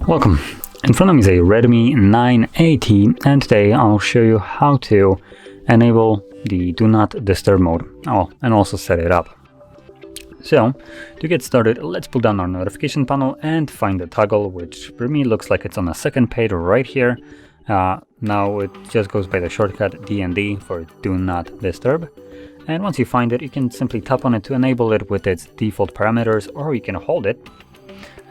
Welcome. In front of me is a Redmi 9AT, and today I'll show you how to enable the Do Not Disturb mode, and also set it up. So, to get started, let's pull down our notification panel and find the toggle, which for me looks like it's on the second page right here. Now it just goes by the shortcut DND for Do Not Disturb. And once you find it, you can simply tap on it to enable it with its default parameters, or you can hold it.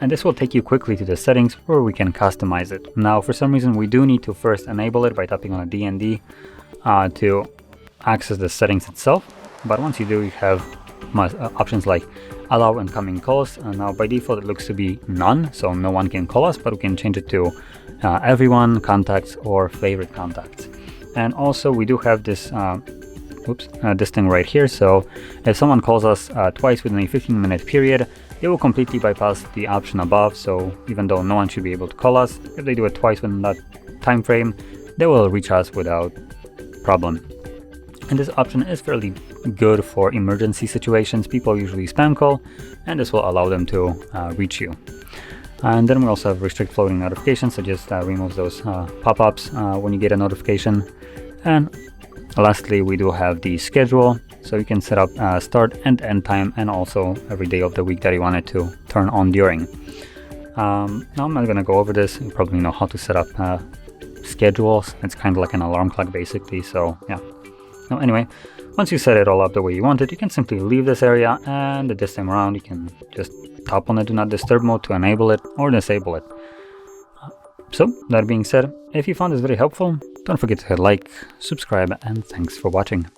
And this will take you quickly to the settings where we can customize it. Now, for some reason, we do need to first enable it by tapping on a DND to access the settings itself. But once you do, you have options like allow incoming calls. Now, by default, it looks to be none, so no one can call us, but we can change it to everyone, contacts, or favorite contacts. And also, we do have this this thing right here. So if someone calls us twice within a 15-minute period, it will completely bypass the option above. So even though no one should be able to call us, if they do it twice within that time frame, they will reach us without problem. And this option is fairly good for emergency situations. People usually spam call, and this will allow them to reach you. And then we also have restrict floating notifications, so just remove those pop-ups when you get a notification. And lastly, we do have the schedule, so you can set up start and end time, and also every day of the week that you want it to turn on during. Now I'm not going to go over this. You probably know how to set up schedules. It's kind of like an alarm clock basically, so yeah. Now anyway, once you set it all up the way you want it, you can simply leave this area, and this time around you can just tap on the Do Not Disturb mode to enable it or disable it. So that being said, if you found this very helpful, don't forget to hit like, subscribe, and thanks for watching.